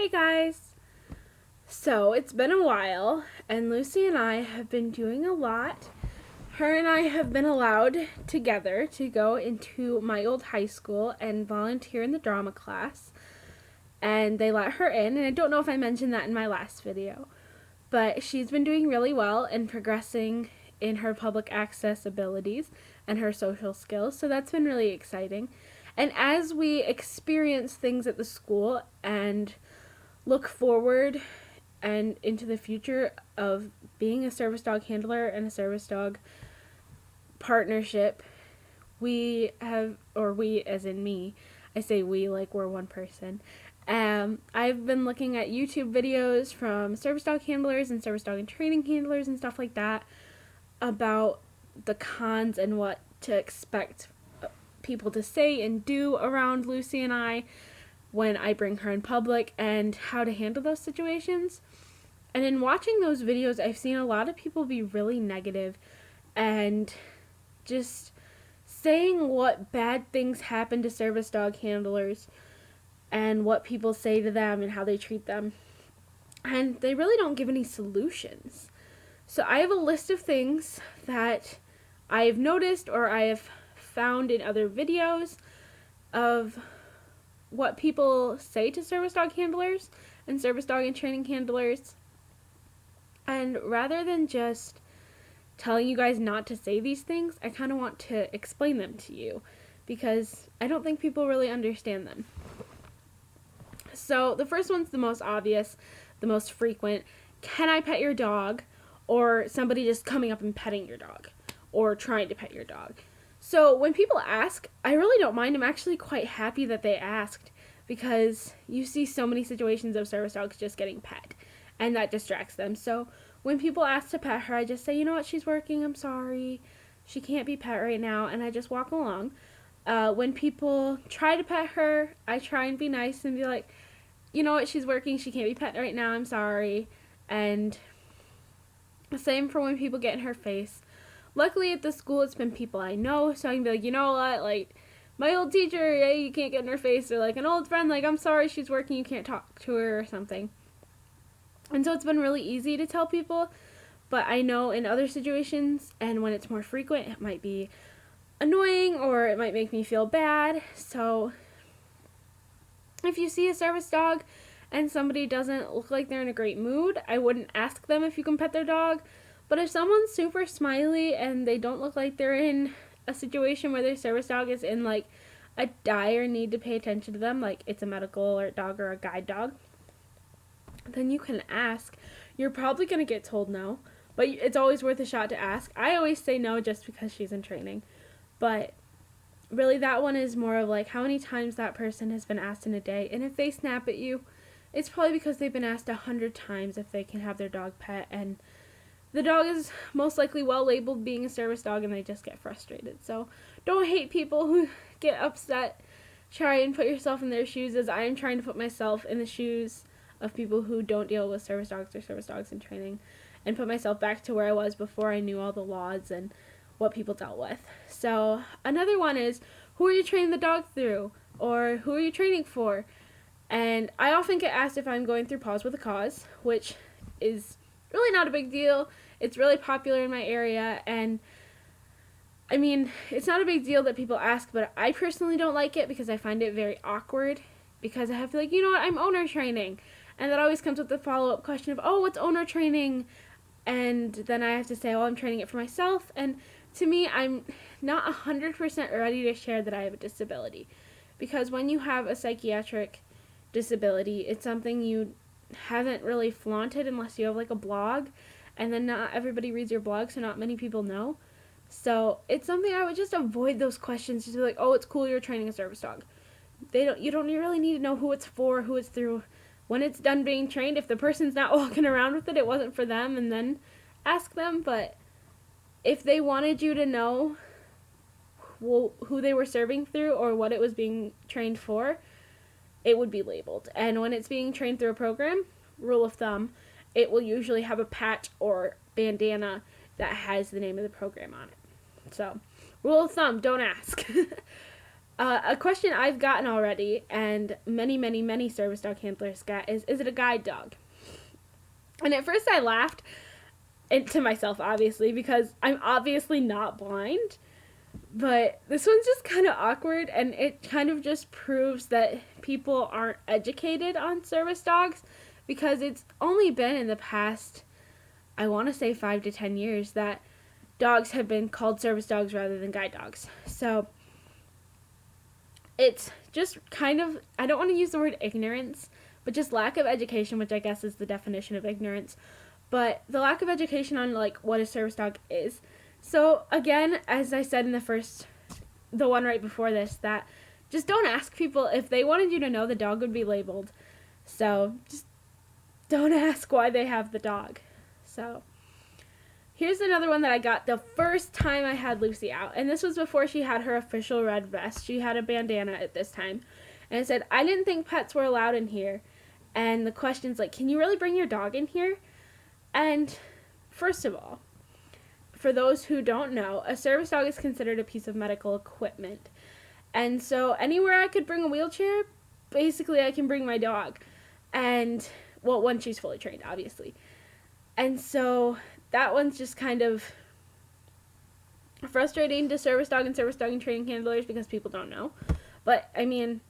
Hey guys! So it's been a while, and Lucy and I have been doing a lot. Her and I have been allowed together to go into my old high school and volunteer in the drama class. And they let her in, and I don't know if I mentioned that in my last video. But she's been doing really well and progressing in her public access abilities and her social skills, so that's been really exciting. And as we experience things at the school and look forward and into the future of being a service dog handler and a service dog partnership, we as in me, I say we like we're one person. I've been looking at YouTube videos from service dog handlers and service dog and training handlers and stuff like that about the cons and what to expect people to say and do around Lucy and I when I bring her in public and how to handle those situations. And in watching those videos, I've seen a lot of people be really negative and just saying what bad things happen to service dog handlers and what people say to them and how they treat them. And they really don't give any solutions. So I have a list of things that I have noticed or I have found in other videos of what people say to service dog handlers and service dog and training handlers. And rather than just telling you guys not to say these things, I kind of want to explain them to you because I don't think people really understand them. So the first one's the most obvious, the most frequent. Can I pet your dog? Or somebody just coming up and petting your dog or trying to pet your dog. So when people ask, I really don't mind. I'm actually quite happy that they asked because you see so many situations of service dogs just getting pet and that distracts them. So when people ask to pet her, I just say, you know what, she's working, I'm sorry. She can't be pet right now, and I just walk along. When people try to pet her, I try and be nice and be like, you know what, she's working, she can't be pet right now, I'm sorry. And same for when people get in her face. Luckily at the school it's been people I know, so I can be like, you know what, like my old teacher, yeah, you can't get in her face, or like an old friend, like I'm sorry she's working, you can't talk to her or something. And so it's been really easy to tell people, but I know in other situations and when it's more frequent, it might be annoying or it might make me feel bad. So if you see a service dog and somebody doesn't look like they're in a great mood, I wouldn't ask them if you can pet their dog. But if someone's super smiley and they don't look like they're in a situation where their service dog is in like a dire need to pay attention to them, like it's a medical alert dog or a guide dog, then you can ask. You're probably going to get told no, but it's always worth a shot to ask. I always say no just because she's in training. But really that one is more of like how many times that person has been asked in a day. And if they snap at you, it's probably because they've been asked 100 times if they can have their dog pet, and the dog is most likely well labeled being a service dog and they just get frustrated. So don't hate people who get upset. Try and put yourself in their shoes as I am trying to put myself in the shoes of people who don't deal with service dogs or service dogs in training and put myself back to where I was before I knew all the laws and what people dealt with. So another one is, who are you training the dog through? Or who are you training for? And I often get asked if I'm going through Paws with a Cause, which is really not a big deal. It's really popular in my area, and I mean, it's not a big deal that people ask, but I personally don't like it because I find it very awkward because I have to like, you know what, I'm owner training. And that always comes with the follow-up question of, oh, what's owner training? And then I have to say, oh, I'm training it for myself. And to me, I'm not 100% ready to share that I have a disability. Because when you have a psychiatric disability, it's something you haven't really flaunted unless you have like a blog, and then not everybody reads your blog, so not many people know. So it's something I would just avoid those questions. Just be like, oh, it's cool you're training a service dog. You don't really need to know who it's for, who it's through. When it's done being trained, if the person's not walking around with it, it wasn't for them, and then ask them. But if they wanted you to know who they were serving through or what it was being trained for, it would be labeled. And when it's being trained through a program, rule of thumb, it will usually have a patch or bandana that has the name of the program on it. So, rule of thumb, don't ask. A question I've gotten already, and many, many, many service dog handlers get, is it a guide dog? And at first I laughed, and to myself, obviously, because I'm obviously not blind. But this one's just kind of awkward, and it kind of just proves that people aren't educated on service dogs, because it's only been in the past, I want to say 5 to 10 years, that dogs have been called service dogs rather than guide dogs. So it's just kind of, I don't want to use the word ignorance, but just lack of education, which I guess is the definition of ignorance. But the lack of education on like what a service dog is. So again, as I said in the one right before this, that just don't ask people. If they wanted you to know, the dog would be labeled. So just don't ask why they have the dog. So here's another one that I got the first time I had Lucy out. And this was before she had her official red vest. She had a bandana at this time. And it said, I didn't think pets were allowed in here. And the question's like, can you really bring your dog in here? And first of all, for those who don't know, a service dog is considered a piece of medical equipment. And so anywhere I could bring a wheelchair, basically I can bring my dog. And, well, when she's fully trained, obviously. And so that one's just kind of frustrating to service dog and training handlers because people don't know. But, I mean,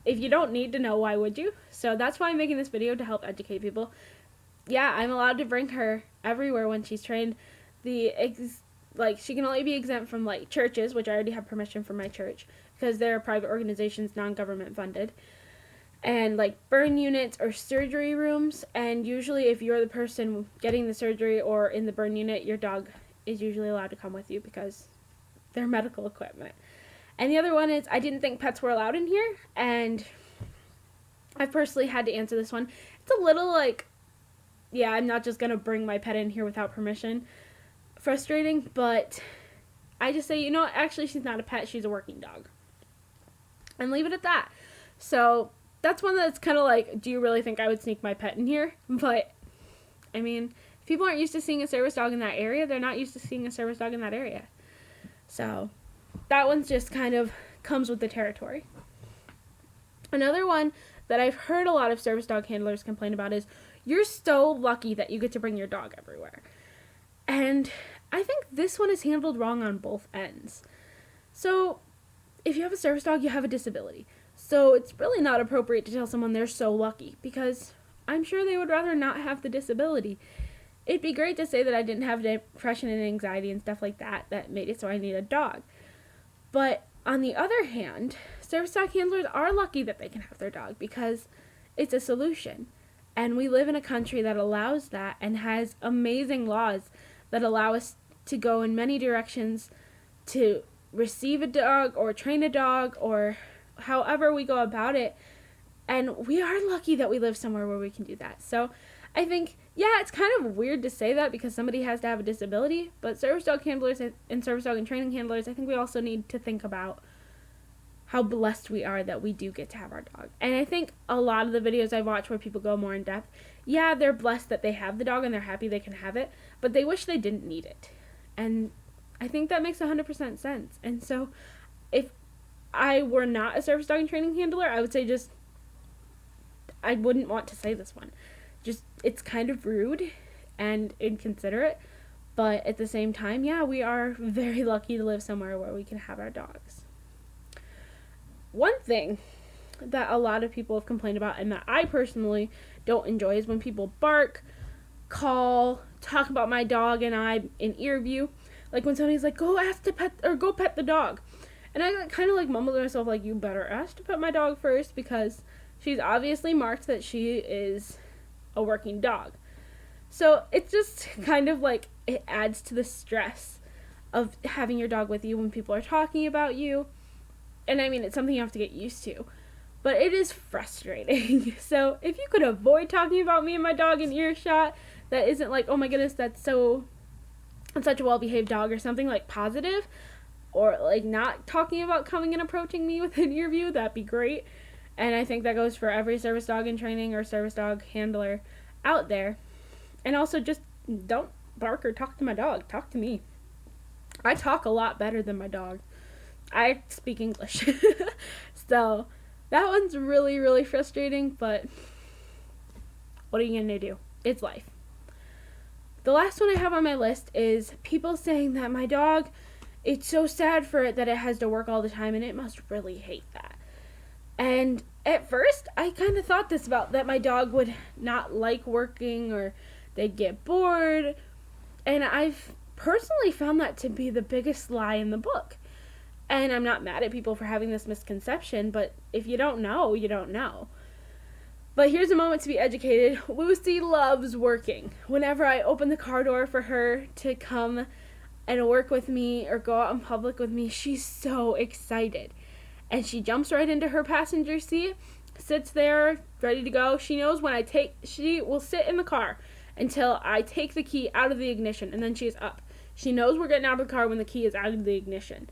if you don't need to know, why would you? So that's why I'm making this video, to help educate people. Yeah, I'm allowed to bring her everywhere when she's trained. She can only be exempt from, like, churches, which I already have permission from my church, because they're private organizations, non-government funded. And, like, burn units or surgery rooms. And usually if you're the person getting the surgery or in the burn unit, your dog is usually allowed to come with you because they're medical equipment. And the other one is, I didn't think pets were allowed in here. And I personally had to answer this one. It's a little like, yeah, I'm not just going to bring my pet in here without permission. Frustrating, but I just say, you know what, actually she's not a pet, she's a working dog. And leave it at that. So that's one that's kind of like, do you really think I would sneak my pet in here? But, I mean, if people aren't used to seeing a service dog in that area, they're not used to seeing a service dog in that area. So that one's just kind of comes with the territory. Another one that I've heard a lot of service dog handlers complain about is, you're so lucky that you get to bring your dog everywhere. And I think this one is handled wrong on both ends. So if you have a service dog, you have a disability. So it's really not appropriate to tell someone they're so lucky, because I'm sure they would rather not have the disability. It'd be great to say that I didn't have depression and anxiety and stuff like that made it so I need a dog. But on the other hand, service dog handlers are lucky that they can have their dog, because it's a solution. And we live in a country that allows that and has amazing laws that allow us to go in many directions to receive a dog or train a dog or however we go about it. And we are lucky that we live somewhere where we can do that. So I think, yeah, it's kind of weird to say that because somebody has to have a disability, but service dog handlers and service dog and training handlers, I think we also need to think about how blessed we are that we do get to have our dog. And I think a lot of the videos I watch where people go more in depth, yeah, they're blessed that they have the dog and they're happy they can have it, but they wish they didn't need it. And I think that makes 100% sense. And so if I were not a service dog and training handler, I would say I wouldn't want to say this one. Just, it's kind of rude and inconsiderate, but at the same time, yeah, we are very lucky to live somewhere where we can have our dogs. One thing that a lot of people have complained about and that I personally don't enjoy is when people bark, call, talk about my dog and I in ear view. Like when somebody's like, go pet the dog. And I kind of like mumble to myself like, you better ask to pet my dog first, because she's obviously marked that she is a working dog. So it's just kind of like, it adds to the stress of having your dog with you when people are talking about you. And I mean, it's something you have to get used to, but it is frustrating. So if you could avoid talking about me and my dog in earshot, that isn't like, oh my goodness, that's such a well-behaved dog, or something like positive, or like not talking about coming and approaching me with an ear view, that'd be great. And I think that goes for every service dog in training or service dog handler out there. And also, just don't bark or talk to my dog. Talk to me. I talk a lot better than my dog. I speak English. So that one's really, really frustrating, but what are you going to do? It's life. The last one I have on my list is people saying that my dog, it's so sad for it that it has to work all the time and it must really hate that. And at first, I kind of thought this about that my dog would not like working or they'd get bored. And I've personally found that to be the biggest lie in the book. And I'm not mad at people for having this misconception, but if you don't know, you don't know. But here's a moment to be educated. Lucy loves working. Whenever I open the car door for her to come and work with me or go out in public with me, she's so excited. And she jumps right into her passenger seat, sits there, ready to go. She knows when she will sit in the car until I take the key out of the ignition, and then she's up. She knows we're getting out of the car when the key is out of the ignition.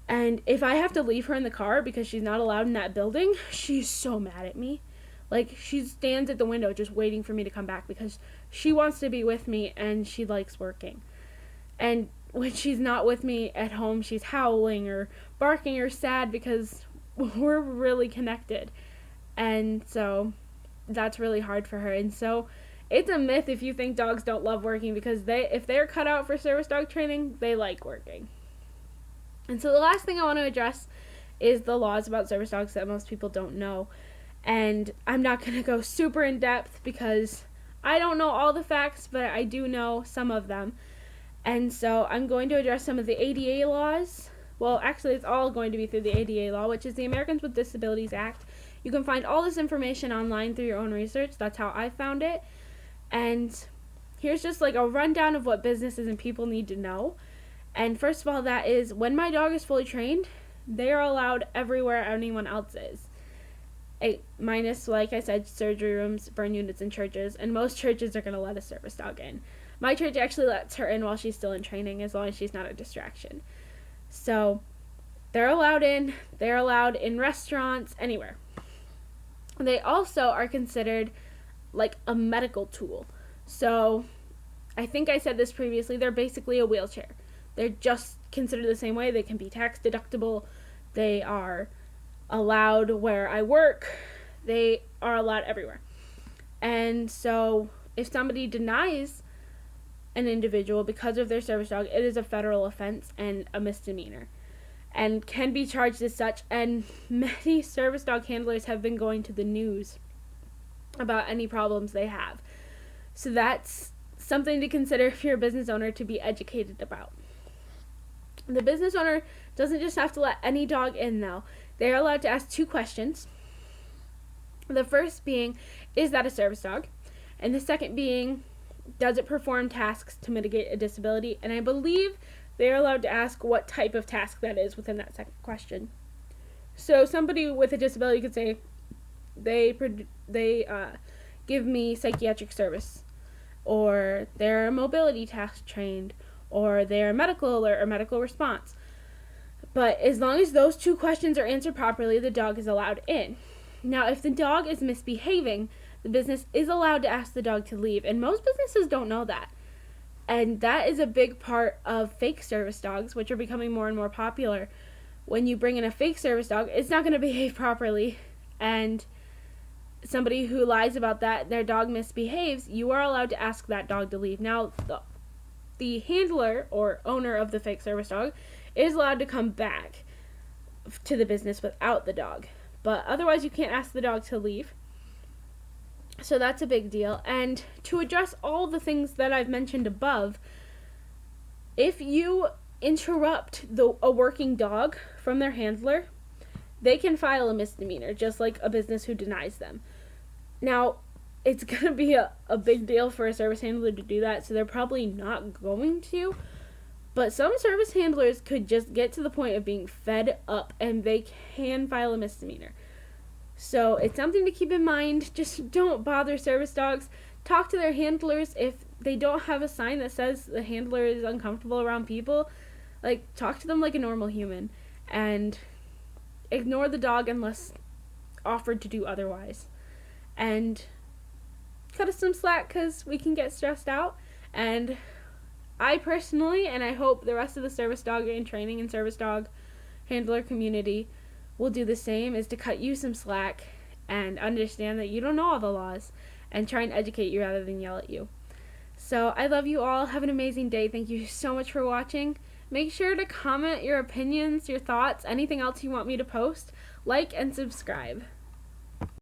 And if I have to leave her in the car because she's not allowed in that building, she's so mad at me. Like, she stands at the window just waiting for me to come back because she wants to be with me and she likes working. And when she's not with me at home, she's howling or barking or sad because we're really connected. And so that's really hard for her. And so it's a myth if you think dogs don't love working, because if they're cut out for service dog training, they like working. And so the last thing I want to address is the laws about service dogs that most people don't know. And I'm not going to go super in depth because I don't know all the facts, but I do know some of them. And so I'm going to address some of the ADA laws. Well, actually, it's all going to be through the ADA law, which is the Americans with Disabilities Act. You can find all this information online through your own research. That's how I found it. And here's just like a rundown of what businesses and people need to know. And first of all, that is when my dog is fully trained, they are allowed everywhere anyone else is. Minus, like I said, surgery rooms, burn units, and churches. And most churches are going to let a service dog in. My church actually lets her in while she's still in training, as long as she's not a distraction. So they're allowed in. They're allowed in restaurants, anywhere. They also are considered like a medical tool. So I think I said this previously. They're basically a wheelchair. They're just considered the same way. They can be tax deductible. They are allowed where I work. They are allowed everywhere. And so if somebody denies an individual because of their service dog, it is a federal offense and a misdemeanor and can be charged as such. And many service dog handlers have been going to the news about any problems they have. So that's something to consider if you're a business owner to be educated about. The business owner doesn't just have to let any dog in, though. They are allowed to ask 2 questions. The first being, is that a service dog? And the second being, does it perform tasks to mitigate a disability? And I believe they are allowed to ask what type of task that is within that second question. So somebody with a disability could say, they give me psychiatric service, or they're mobility task trained, or they're medical alert or medical response. But as long as those 2 questions are answered properly, the dog is allowed in. Now, if the dog is misbehaving, the business is allowed to ask the dog to leave, and most businesses don't know that. And that is a big part of fake service dogs, which are becoming more and more popular. When you bring in a fake service dog, it's not going to behave properly, and somebody who lies about that, their dog misbehaves, you are allowed to ask that dog to leave. Now, the handler or owner of the fake service dog is allowed to come back to the business without the dog. But otherwise, you can't ask the dog to leave. So that's a big deal. And to address all the things that I've mentioned above, if you interrupt a working dog from their handler, they can file a misdemeanor, just like a business who denies them. Now, it's going to be a big deal for a service handler to do that, so they're probably not going to. But some service handlers could just get to the point of being fed up, and they can file a misdemeanor. So it's something to keep in mind. Just don't bother service dogs. Talk to their handlers. If they don't have a sign that says the handler is uncomfortable around people, talk to them like a normal human. And ignore the dog unless offered to do otherwise. And cut us some slack, because we can get stressed out. And I personally, and I hope the rest of the service dog in training and service dog handler community will do the same, is to cut you some slack and understand that you don't know all the laws and try and educate you rather than yell at you. So I love you all. Have an amazing day. Thank you so much for watching. Make sure to comment your opinions, your thoughts, anything else you want me to post. Like and subscribe.